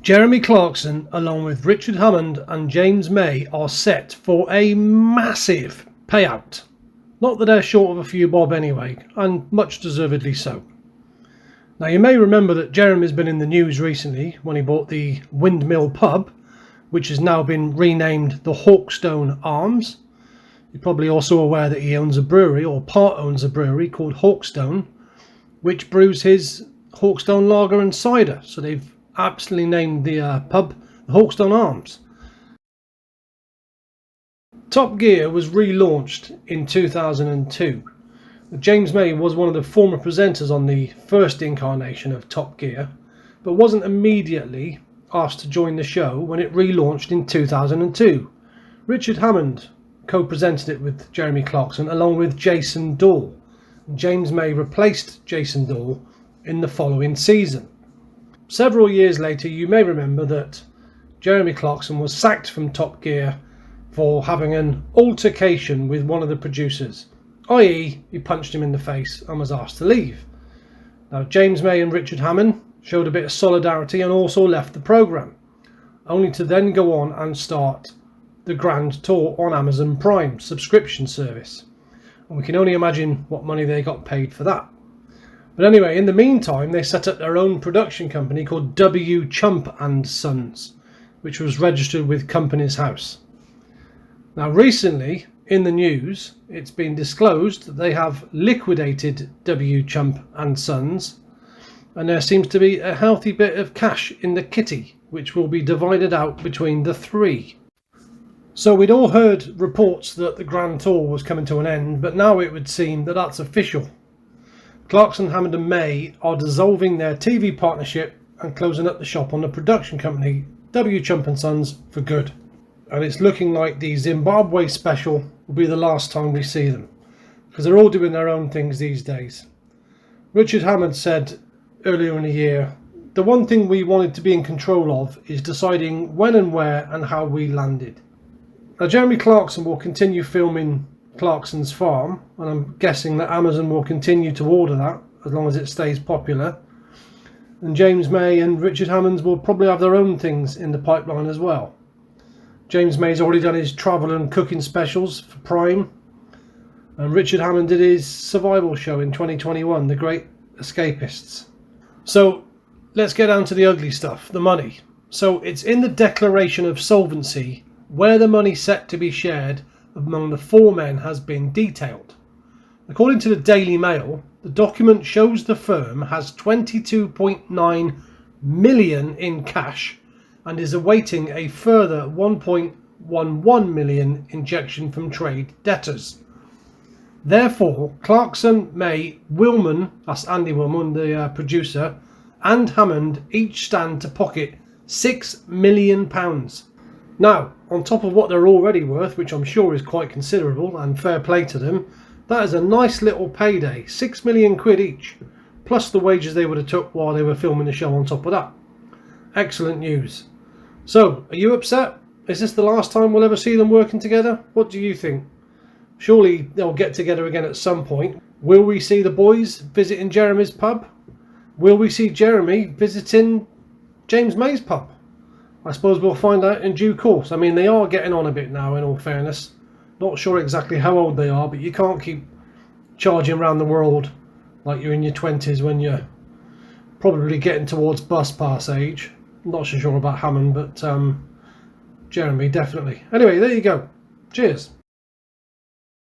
Jeremy Clarkson, along with Richard Hammond and James May, are set for a massive payout. Not that they're short of a few bob anyway, and much deservedly so. Now, you may remember that Jeremy's been in the news recently when he bought the Windmill pub, which has now been renamed the Hawkstone Arms. You're probably also aware that he owns a brewery, or part owns a brewery called Hawkstone, which brews his Hawkstone lager and cider. So they've absolutely named the pub the Hawkstone Arms. Top Gear was relaunched in 2002. James May was one of the former presenters on the first incarnation of Top Gear, but wasn't immediately asked to join the show when it relaunched in 2002. Richard Hammond co-presented it with Jeremy Clarkson along with Jason Dahl. James May replaced Jason Dahl in the following season. Several years later, you may remember that Jeremy Clarkson was sacked from Top Gear for having an altercation with one of the producers, i.e. he punched him in the face and was asked to leave. Now, James May and Richard Hammond showed a bit of solidarity and also left the programme, only to then go on and start the Grand Tour on Amazon Prime subscription service. And we can only imagine what money they got paid for that. But anyway, in the meantime, they set up their own production company called W. Chump and Sons, which was registered with Companies House. Now, recently in the news, it's been disclosed that they have liquidated W. Chump and Sons, and there seems to be a healthy bit of cash in the kitty, which will be divided out between the three. So we'd all heard reports that the Grand Tour was coming to an end, but now it would seem that that's official. Clarkson, Hammond and May are dissolving their TV partnership and closing up the shop on the production company W. Chump and Sons for good. And it's looking like the Zimbabwe special will be the last time we see them, because they're all doing their own things these days. Richard Hammond said earlier in the year, "The one thing we wanted to be in control of is deciding when and where and how we landed." Now, Jeremy Clarkson will continue filming Clarkson's Farm, and I'm guessing that Amazon will continue to order that as long as it stays popular. And James May and Richard Hammond will probably have their own things in the pipeline as well. James May's already done his travel and cooking specials for Prime, and Richard Hammond did his survival show in 2021, The Great Escapists. So let's get down to the ugly stuff, the money. So it's in the declaration of solvency where the money set to be shared among the four men has been detailed. According to the Daily Mail, the document shows the firm has 22.9 million in cash and is awaiting a further 1.11 million injection from trade debtors. Therefore, Clarkson, May, Willman, that's Andy Willman, the producer, and Hammond each stand to pocket £6 million. Now, on top of what they're already worth, which I'm sure is quite considerable, and fair play to them, that is a nice little payday, £6 million each, plus the wages they would have took while they were filming the show on top of that. Excellent news. So, are you upset? Is this the last time we'll ever see them working together? What do you think? Surely they'll get together again at some point. Will we see the boys visiting Jeremy's pub? Will we see Jeremy visiting James May's pub? I suppose we'll find out in due course. I mean, they are getting on a bit now, in all fairness. Not sure exactly how old they are, but you can't keep charging around the world like you're in your 20s when you're probably getting towards bus pass age. Not so sure about Hammond, but Jeremy, definitely. Anyway, there you go. Cheers.